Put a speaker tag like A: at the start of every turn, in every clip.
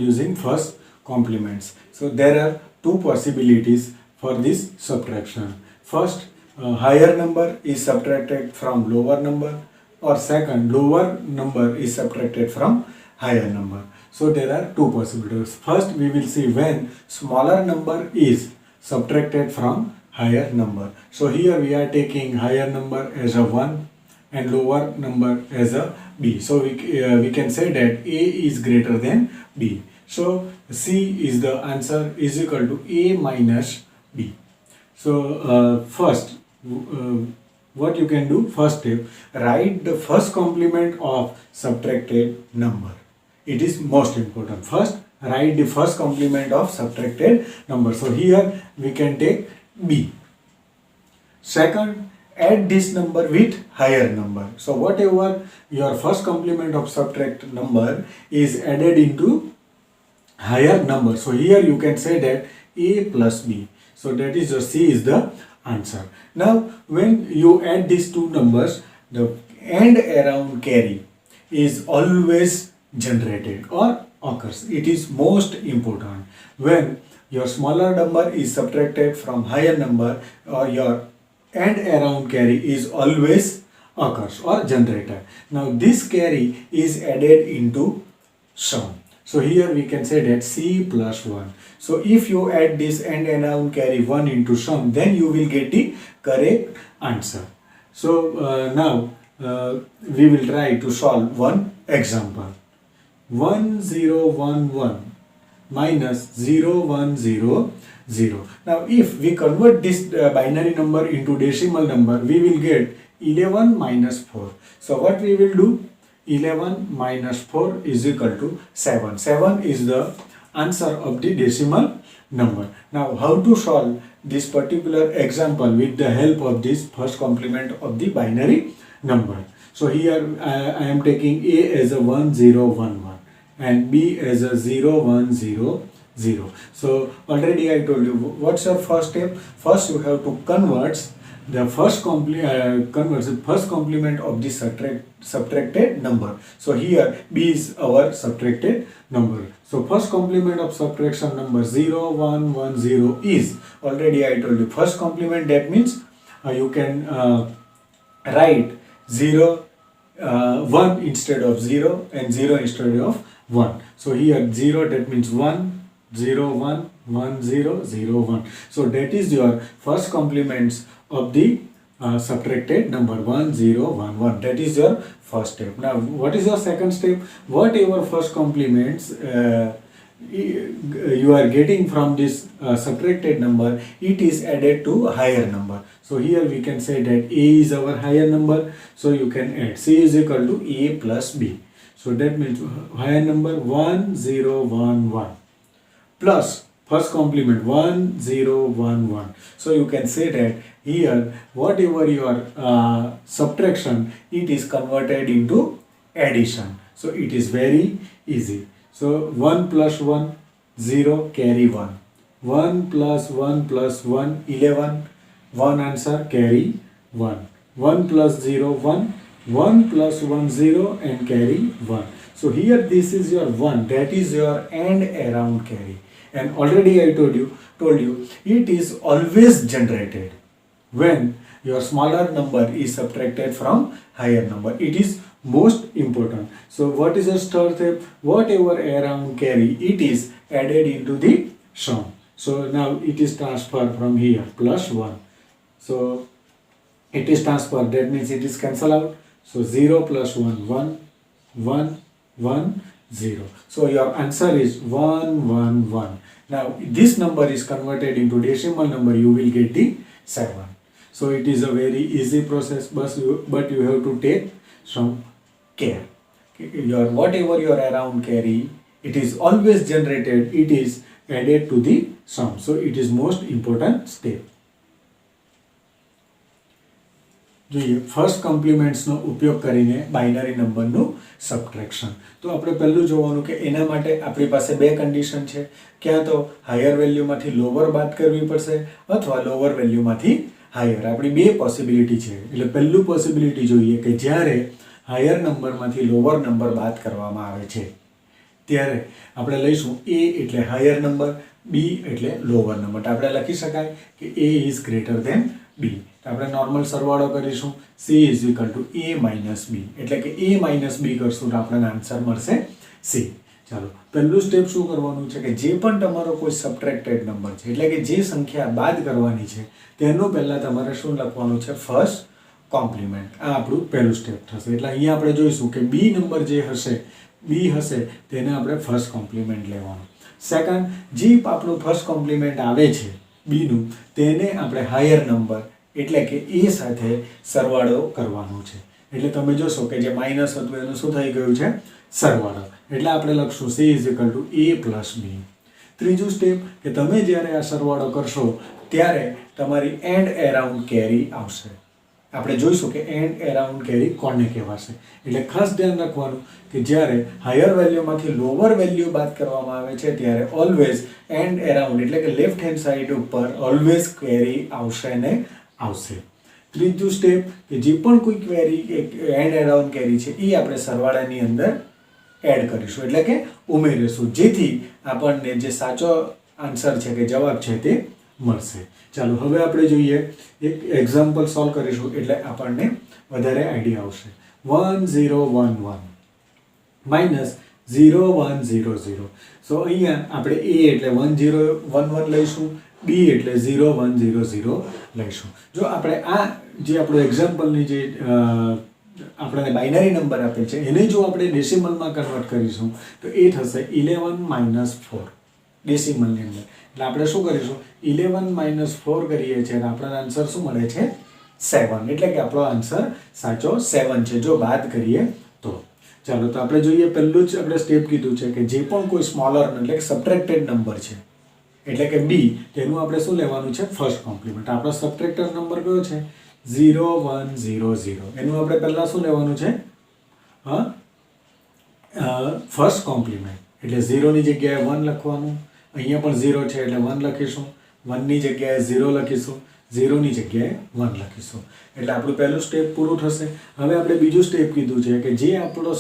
A: using first complements. So there are two possibilities for this subtraction. First, higher number is subtracted from lower number, or second, lower number is subtracted from higher number. So there are two possibilities. First, we will see when smaller number is subtracted from higher number. So here we are taking higher number as a 1 and lower number as a b. So we can say that a is greater than b. So C is the answer, is equal to A minus B. So first, what you can do, first step, write the first complement of subtracted number. It is most important. First, write the first complement of subtracted number. So here we can take B. Second, add this number with higher number. So whatever your first complement of subtracted number is added into higher number. So here you can say that A plus B. So that is your C is the answer. Now when you add these two numbers, the and around carry is always generated or occurs. It is most important. When your smaller number is subtracted from higher number, or your and around carry is always occurs or generated. Now this carry is added into sum. So here we can say that C plus 1. So if you add this and around carry 1 into sum, then you will get the correct answer. So now we will try to solve one example. 1011 minus 0100. Now if we convert this binary number into decimal number, we will get 11 minus 4. So what we will do? 11 minus 4 is equal to 7. 7 is the answer of the decimal number. Now how to solve this particular example with the help of this first complement of the binary number? So here I am taking A as a 1011 and B as a 0100. So already I told you what's your first step. First you have to convert the first complement of the subtracted number. So here B is our subtracted number. So first complement of subtraction number 0110 is, already I told you, first complement, that means you can write 1 instead of 0 and 0 instead of 1. So here 0, that means 1, 0, 1, 1, 0, 0, 1. So that is your first complements of the subtracted number 1011. That is your first step. Now what is your second step? Whatever first complements you are getting from this subtracted number, it is added to higher number. So here we can say that A is our higher number, so you can add C is equal to A plus B. So that means higher number 1011 plus first complement 1011. So you can say that here whatever your subtraction, it is converted into addition. So it is very easy. So 1 plus 1, 0, carry 1. 1 plus 1 plus 1, 11. 1 answer, carry 1. 1 plus 0, 1. 1 plus 1, 0 and carry 1. So here this is your 1, that is your and around carry. And already I told you it is always generated when your smaller number is subtracted from higher number. It is most important. So what is the third step? Whatever around carry, it is added into the sum. So now it is transferred from here, plus 1. So it is transferred, that means it is cancelled out. So 0 plus 1, 1, 1, 1, 0. So your answer is 111. Now this number is converted into decimal number, you will get the 7. So it is a very easy process, but you have to take some care. Whatever your around carry, it is always generated, it is added to the sum. So it is most important step. જોઈએ first કોમ્પ્લિમેન્ટ્સનો ઉપયોગ કરીને binary નંબરનું subtraction. તો આપણે પહેલું જોવાનું કે એના માટે આપણી પાસે બે કન્ડિશન છે, ક્યાં તો હાયર વેલ્યુમાંથી લોવર બાદ કરવી પડશે અથવા લોવર વેલ્યુમાંથી હાયર. આપણી બે પોસિબિલિટી છે. એટલે પહેલું પોસિબિલિટી જોઈએ કે જ્યારે હાયર નંબરમાંથી લોવર નંબર બાદ કરવામાં આવે છે, ત્યારે આપણે લઈશું a એટલે હાયર નંબર, b એટલે લોવર નંબર. તો આપણે લખી શકાય કે a is greater than b. તો આપણે નોર્મલ સરવાળો કરીશું, c is equal to a minus b, એટલે કે a માઇનસ b કરશું તો આપણને આન્સર મળશે c. ચાલો, પહેલું સ્ટેપ શું કરવાનું છે કે જે પણ તમારો કોઈ સબટ્રેક્ટેડ નંબર છે, એટલે કે જે સંખ્યા બાદ કરવાની છે, તેનું પહેલાં તમારે શું લખવાનું છે? First compliment. આ આપણું પહેલું સ્ટેપ થશે. એટલે અહીંયા આપણે જોઈશું કે બી નંબર જે હશે, બી હશે, તેને આપણે ફર્સ્ટ કોમ્પ્લિમેન્ટ લેવાનું. સેકન્ડ, જે આપણું ફર્સ્ટ કોમ્પ્લિમેન્ટ આવે છે બીનું, તેને આપણે હાયર નંબર એટલે કે એ સાથે સરવાળો કરવાનો છે. એટલે તમે જોશો કે જે માઇનસ હતું એનું શું થઈ ગયું છે? સરવાળો. એટલે આપણે લખશું c is equal to a plus b. ત્રીજું સ્ટેપ કે તમે જ્યારે આ સરવાળો કરશો ત્યારે તમારી એન્ડ એરાઉન્ડ કેરી આવશે. આપણે જોઈશું કે એન્ડ એરાઉન્ડ કેરી કોને કહેવાશે. એટલે ખાસ ધ્યાન રાખવાનું કે જ્યારે હાયર વેલ્યુમાંથી લોવર વેલ્યુ બાદ કરવામાં આવે છે ત્યારે ઓલવેઝ એન્ડ એરાઉન્ડ એટલે કે લેફ્ટ હેન્ડ સાઈડ ઉપર ઓલવેઝ ક્વેરી આવશે ને આવશે. ત્રીજું સ્ટેપ કે જે પણ કોઈ ક્વેરી એન્ડ એરાઉન્ડ કેરી છે એ આપણે સરવાળાની અંદર એડ કરીશું, એટલે કે ઉમેરીશું, જેથી આપણને જે સાચો આન્સર છે કે જવાબ છે તે મળશે. ચાલો, હવે આપણે જોઈએ એક એક્ઝામ્પલ સોલ્વ કરીશું એટલે આપણને વધારે આઈડિયા આવશે. 1011 માઇનસ 0100. સો અહીંયા આપણે a એટલે 1011 લઈશું, b એટલે 0100 લઈશું. જો આપણે આ જે આપણું એક્ઝામ્પલની જે આપણને બાઇનરી નંબર આપે છે એને જો આપણે ડેસિમલમાં કન્વર્ટ કરીશું તો એ થશે 11 - 4 ડેસિમલની અંદર. એટલે આપણે શું કરીશું? 11 - 4 કરીએ છીએ અને આપણને આન્સર શું મળે છે? 7. એટલે કે આપણો આન્સર સાચો 7 છે જો બાદ કરીએ તો. ચાલો, તો આપણે જોઈએ, પહેલું જ આપણે સ્ટેપ કીધું છે કે જે પણ કોઈ સ્મોલર એટલે કે સબટ્રેક્ટેડ નંબર છે એટલે કે b, તેનું આપણે શું લેવાનું છે? First compliment. આપણો સબટ્રેક્ટેડ નંબર કયો છે? 0100. એનું આપણે પહેલાં શું લેવાનું છે? First compliment. એટલે 0ની જગ્યાએ 1 લખવાનું, અહીંયા પણ 0 છે એટલે 1 લખીશું, 1ની જગ્યાએ 0 લખીશું, 0ની જગ્યાએ 1 લખીશું. એટલે આપણું પહેલું સ્ટેપ પૂરું થશે. હવે આપણે બીજું સ્ટેપ કીધું છે કે જે આપણો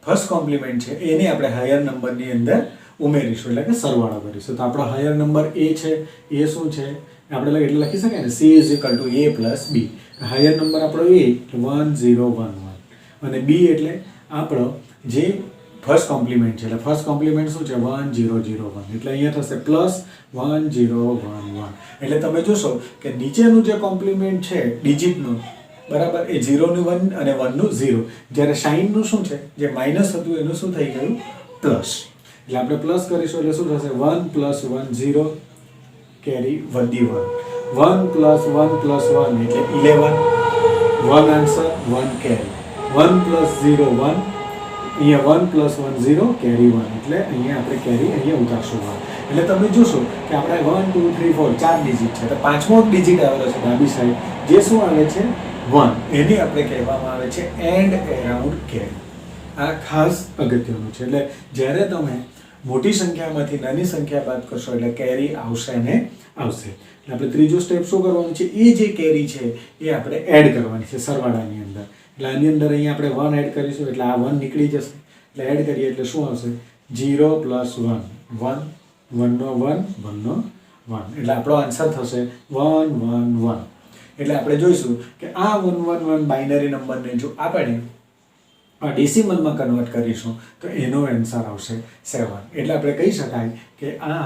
A: ફર્સ્ટ કોમ્પ્લિમેન્ટ છે એને આપણે હાયર નંબરની અંદર ઉમેરીશું, એટલે કે સરવાળો કરીશું. તો આપણો હાયર નંબર a છે, એ શું છે? આપણે એટલે લખી શકાય ને, c is equal to a plus b. Higher number આપણો a એટલે 1011 અને b એટલે આપણો જે ફર્સ્ટ કોમ્પ્લિમેન્ટ છે. એટલે ફર્સ્ટ કોમ્પ્લિમેન્ટ શું છે? 1001. એટલે અહીંયા થશે પ્લસ 1011. એટલે તમે જોશો કે નીચેનું જે કોમ્પ્લિમેન્ટ છે ડિજિટનું, બરાબર, એ 0નું 1 અને 1નું 0. જ્યારે સાઇનનું શું છે? જે માઇનસ હતું એનું શું થઈ ગયું? પ્લસ. એટલે આપણે પ્લસ કરીશું એટલે શું થશે? 1 + 1 0 કેરી વધી 1. 1 + 1 + 1 એટલે 11. 1 આન્સર, 1 કેરી. 1 + 0 1. અહીંયા 1 + 1 0 કેરી 1. એટલે અહીંયા આપણે કેરી અહીંયા ઉતારશું 1. એટલે તમે જોશો કે આપણે 1 2 3 4 4 ડિજિટ છે, તો પાંચમો ડિજિટ આવેલો છે ડાબી સાઈડ, જે શું આવે છે? 1. એને આપણે કહેવામાં આવે છે એન્ડ એરાઉન્ડ કેરી. આ ખાસ અગત્યનું છે. એટલે જ્યારે તમે મોટી સંખ્યામાંથી નાની સંખ્યા બાદ કરશો એટલે કેરી આવશે ને આવશે. એટલે આપણે ત્રીજો સ્ટેપ શું કરવાનું છે? એ જે કેરી છે એ આપણે એડ કરવાની છે સરવાળાની અંદર. એટલે આની અંદર અહીંયા આપણે 1 એડ કરીશું એટલે આ 1 નીકળી જશે. એટલે એડ કરીએ એટલે શું આવશે? 0 + 1 1, 1 નો 1, 1 નો 1. એટલે આપણો આન્સર થશે 1 1 1. એટલે આપણે જોઈશું કે આ 1 1 1 બાઇનરી નંબરને જો આપણે ડેસિમલમાં કન્વર્ટ કરીશું તો એનો આન્સર આવશે 7. એટલે આપણે કહી શકાય કે આ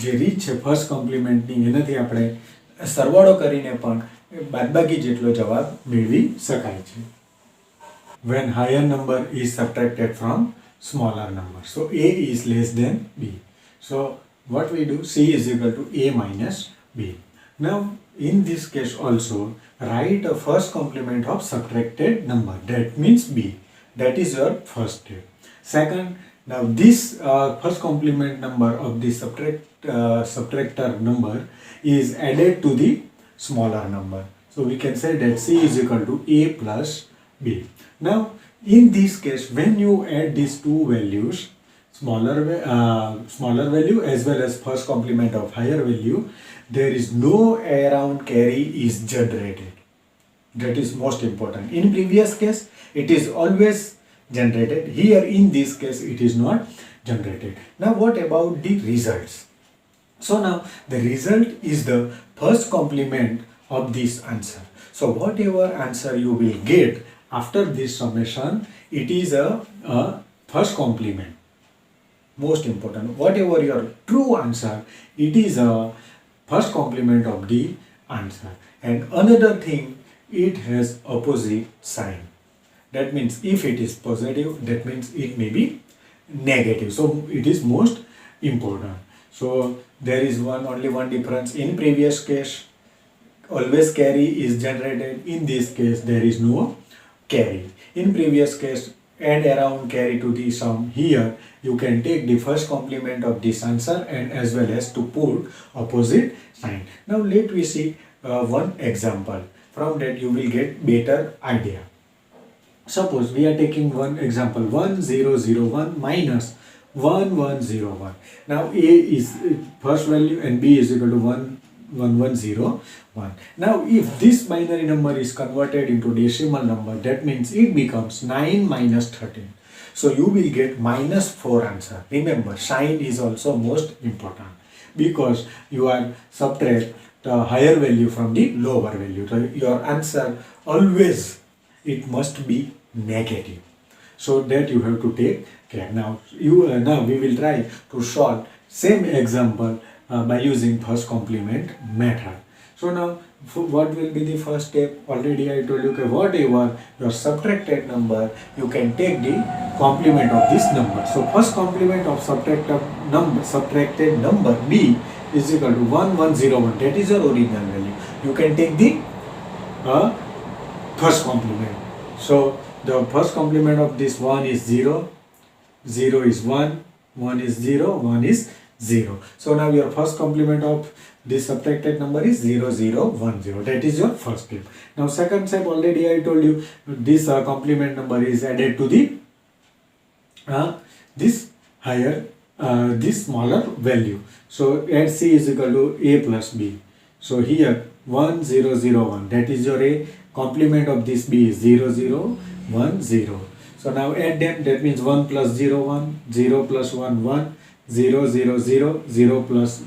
A: જે રીત છે ફર્સ્ટ કોમ્પ્લિમેન્ટની, એનાથી આપણે સરવાળો કરીને પણ બાદબાકી જેટલો જવાબ મેળવી શકાય છે. When higher number is subtracted from smaller number, so a is less than b. So what we do? c is equal to a minus b. Now in this case also write a first complement of subtracted number, that means b. That is your first step. Second, now this first complement number of the subtractor number is added to the smaller number. So we can say that c is equal to a plus b. Now in this case, when you add these two values, smaller value as well as first complement of higher value, there is no around carry is generated. That is most important. In previous case, it is always generated. Here in this case it is not generated. Now what about the results? So now the result is the first complement of this answer. So whatever answer you will get after this summation, it is a first complement. Most important, whatever your true answer, it is a first complement of the answer. And another thing, it has opposite sign. That means if it is positive, that means it may be negative. So it is most important. So there is only one difference. In previous case, always carry is generated. In this case, there is no carry. In previous case, add around carry to the sum. Here you can take the first complement of this answer and as well as to put opposite sign. Now let we see one example. From that you will get better idea. Suppose we are taking one example, 1001 minus 1101. Now A is first value and B is equal to 11101. Now if this binary number is converted into decimal number, that means it becomes 9 minus 13. So you will get minus 4 answer. Remember, sign is also most important because you are subtract the higher value from the lower value. So your answer always, it must be negative. So that you have to take care. Now we will try to solve same example by using first complement method. So now what will be the first step? Already I told you that whatever your subtracted number, you can take the complement of this number. So first complement of subtracted number B is equal to 1101. That is your original value. You can take the first complement. So the first complement of this 1 is 0, 0 is 1, 1 is 0, 1 is 0. So now your first complement of this subtracted number is 0010. That is your first step. Now second step, already I told you this complement number is added to the this smaller value. So add C is equal to A plus B. So here 1001, that is your A. Complement of this B is 0010. So now add them, that means 1 plus 0, 1, 0 plus 1, 1, 0, 0, 0, 0 plus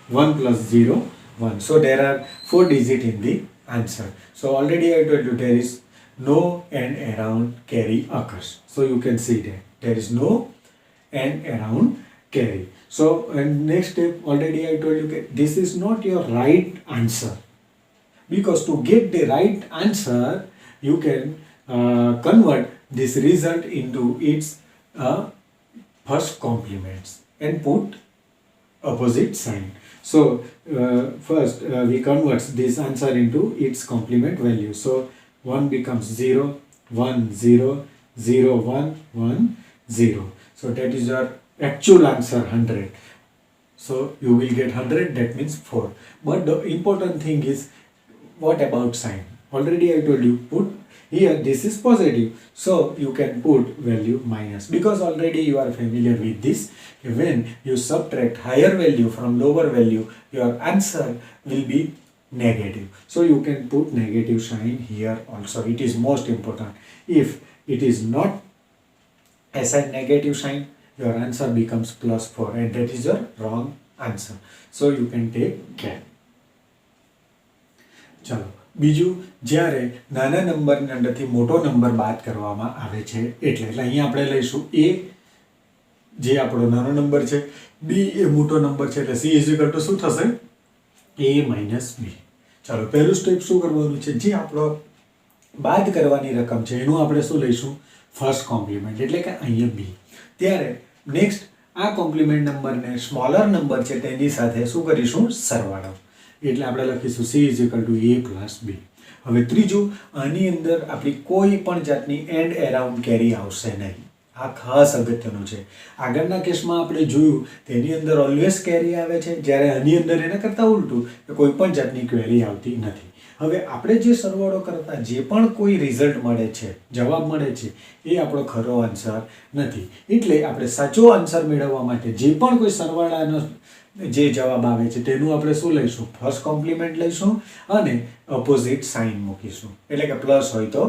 A: 1 plus 0, 1. So there are 4 digits in the answer. So already I told you there is no and around carry occurs. So you can see that there is no and around carry. So and next step, already I told you that this is not your right answer. Because to get the right answer, you can convert this result into its first complements and put opposite sign. So first we convert this answer into its complement value. So 1 becomes 0, 1, 0, 0, 1, 1, 0. So that is your actual answer 100. So you will get 100, that means 4. But the important thing is, what about sign? Already I told you, put here this is positive, so you can put value minus, because already you are familiar with this. When you subtract higher value from lower value, your answer will be negative. So you can put negative sign here also. It is most important. If it is not assigned negative sign, your answer becomes plus 4 and that is your wrong answer. So you can take care. ચલો બીજું, જ્યારે નાના નંબરની અંદરથી મોટો number બાદ કરવામાં આવે છે એટલે અહીંયા આપણે લઈશું A જે આપણો નાનો નંબર છે, B એ મોટો નંબર છે, એટલે C ઇઝ ઇક્વલ ટુ શું થશે? A minus B. ચાલો પહેલું સ્ટેપ શું કરવાનું છે? જે આપણો બાદ કરવાની રકમ છે એનું આપણે શું લઈશું? ફર્સ્ટ કોમ્પ્લિમેન્ટ, એટલે કે અહીંયા B. ત્યારે નેક્સ્ટ આ કોમ્પ્લિમેન્ટ નંબરને સ્મોલર નંબર છે તેની સાથે શું કરીશું? સરવાળો. એટલે આપણે લખીશું C is equal to A plus B. હવે ત્રીજું, આની અંદર આપણી કોઈ પણ જાતની એન્ડ એરાઉન્ડ કેરી આવશે નહીં. આ ખાસ અગત્યનું છે. આગળના કેસમાં આપણે જોયું તેની અંદર ઓલવેઝ કેરી આવે છે, જ્યારે આની અંદર એના કરતાં ઉલટું કોઈ પણ જાતની ક્વેરી આવતી નથી. હવે આપણે જે સરવાળો કરતા જે પણ કોઈ રિઝલ્ટ મળે છે, જવાબ મળે છે, એ આપણો ખરો આન્સર નથી. એટલે આપણે સાચો આન્સર મેળવવા માટે જે પણ કોઈ સરવાળાનો જે જવાબ આવે છે તેનું આપણે શું લઈશું? ફર્સ્ટ કોમ્પ્લિમેન્ટ લઈશું અને ઓપોઝિટ સાઇન મૂકીશું, એટલે કે પ્લસ હોય તો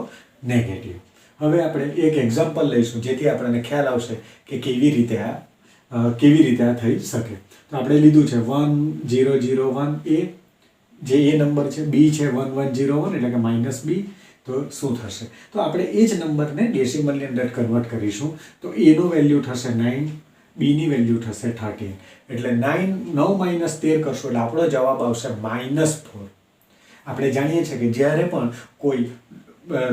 A: નેગેટિવ. હવે આપણે એક એક્ઝામ્પલ લઈશું જેથી આપણને ખ્યાલ આવશે કે કેવી રીતે આ થઈ શકે. તો આપણે લીધું છે 1001 એ જે એ નંબર છે, બી છે 1101 એટલે કે -b. તો શું થશે? તો આપણે એ જ નંબરને ડેસિમલની અંદર કન્વર્ટ કરીશું. તો એનું વેલ્યુ થશે 9, બીની વેલ્યુ થશે 13. એટલે 9 - 13 કરશો એટલે આપણો જવાબ આવશે -4. આપણે જાણીએ છીએ કે જ્યારે પણ કોઈ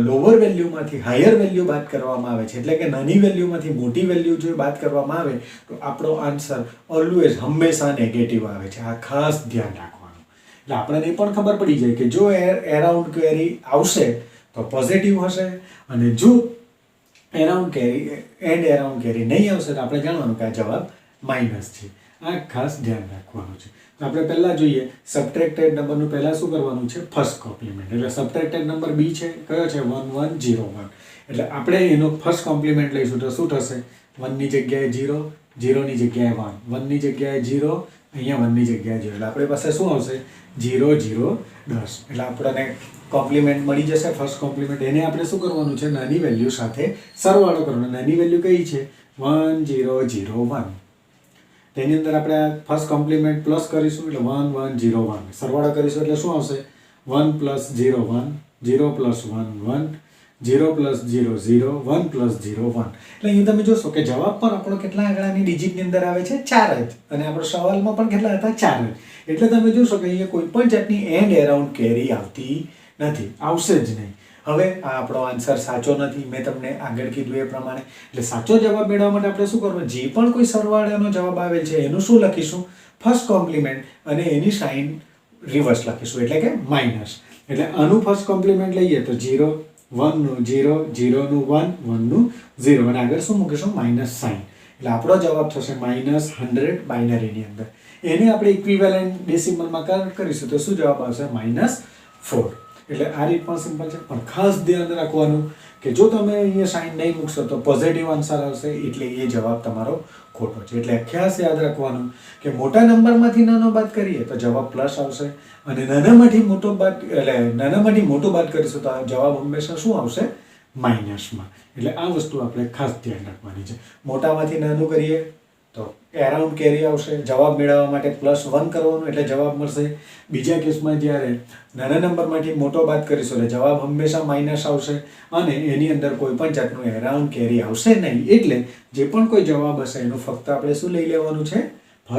A: લોઅર વેલ્યુમાંથી હાયર વેલ્યુ બાદ કરવામાં આવે છે, એટલે કે નાની વેલ્યુમાંથી મોટી વેલ્યુ જો બાદ કરવામાં આવે તો આપણો આન્સર ઓલવેઝ હંમેશા નેગેટિવ આવે છે. આ ખાસ ધ્યાન રાખવાનું. એટલે આપણને એ પણ ખબર પડી જાય કે જો એરાઉન્ડ ક્વેરી આવશે તો પોઝિટિવ હશે, અને જો એરાઉન્ડ કેરી નહીં આવશે તો આપણે જાણવાનું કે આ જવાબ માઇનસ છે. આ ખાસ ધ્યાન રાખવાનું છે. તો આપણે પહેલાં જોઈએ સબટ્રેક્ટેડ નંબરનું પહેલાં શું કરવાનું છે? First compliment. એટલે સબટ્રેક્ટેડ નંબર બી છે, કયો છે? 1101. એટલે આપણે એનો ફર્સ્ટ કોમ્પ્લિમેન્ટ લઈશું તો શું થશે? 1 ની જગ્યાએ 0, 0 ની જગ્યાએ 1, 1 ની જગ્યાએ 0, અહીંયા 1 ની જગ્યાએ 0. એટલે આપણી પાસે શું આવશે? 0, 0, 10. એટલે આપણને કોમ્પ્લિમેન્ટ મળી જશે, ફર્સ્ટ કોમ્પ્લિમેન્ટ. એને આપણે શું કરવાનું છે? નાની વેલ્યુ સાથે સરવાળો કરવાનો. નાની વેલ્યુ કઈ છે? 1001. તેની અંદર આપણે ફર્સ્ટ કોમ્પ્લિમેન્ટ પ્લસ કરીશું એટલે 1101. સરવાળો કરીશું એટલે શું આવશે? 1 + 0 1, 0 + 1 1, 0 + 0 0, 1 + 0 1. એટલે અહીં તમે જોશો કે જવાબ પણ આપણો કેટલા આંકડાની ડિજિટની અંદર આવે છે? 4 જ. અને આપણો સવાલમાં પણ કેટલા હતા? 4 જ. એટલે તમે જોશો કે અહીંયા કોઈ પણ જાતની એન્ડ એરાઉન્ડ કેરી આવતી નથી, આવશે જ નહીં. હવે આ આપણો આન્સર સાચો નથી, મેં તમને આગળ કીધું એ પ્રમાણે. એટલે સાચો જવાબ મેળવવા માટે આપણે શું કરવું? જે પણ કોઈ સરવાળાનો જવાબ આવેલ છે એનું શું લખીશું? ફર્સ્ટ કોમ્પ્લિમેન્ટ, અને એની સાઇન રિવર્સ લખીશું એટલે કે માઇનસ. એટલે આનું ફર્સ્ટ કોમ્પ્લિમેન્ટ લઈએ તો 0, 1 નું 0, 0 નું 1, 1 નું 0, અને આગળ શું મૂકીશું? Minus sign. એટલે આપણો જવાબ થશે -100 બાઇનરીની અંદર. એને આપણે ઇક્વિવેલન્ટ ડેસિમલમાં કન્વર્ટ કરીશું તો શું જવાબ આવશે? -4. એટલે આ રીત પણ સિમ્પલ છે, પણ ખાસ ધ્યાન રાખવાનું કે જો તમે અહીંયા સાઇન નહીં મૂકશો તો પોઝિટિવ આન્સર આવશે, એટલે એ જવાબ તમારો ખોટો છે. એટલે ખાસ યાદ રાખવાનું કે મોટા નંબરમાંથી નાનો બાદ કરીએ તો જવાબ પ્લસ આવશે, અને નાનામાંથી મોટો બાદ કરીશું તો જવાબ હંમેશા શું આવશે? માઇનસમાં. એટલે આ વસ્તુ આપણે ખાસ ધ્યાન રાખવાની છે. મોટામાંથી નાનું કરીએ તો એરાઉન્ડ કેરી આવશે. જવાબ મેળવવા માટે +1 કરવાનું એટલે જવાબ મળશે. બીજા કેસમાં જ્યારે નાના નંબરમાંથી મોટો બાદ કરીશું એટલે જવાબ હંમેશા માઇનસ આવશે, અને એની અંદર કોઈ પણ જાતનું એરાઉન્ડ કેરી આવશે નહીં. એટલે જે પણ કોઈ જવાબ હશે એનું ફક્ત આપણે શું લઈ લેવાનું છે?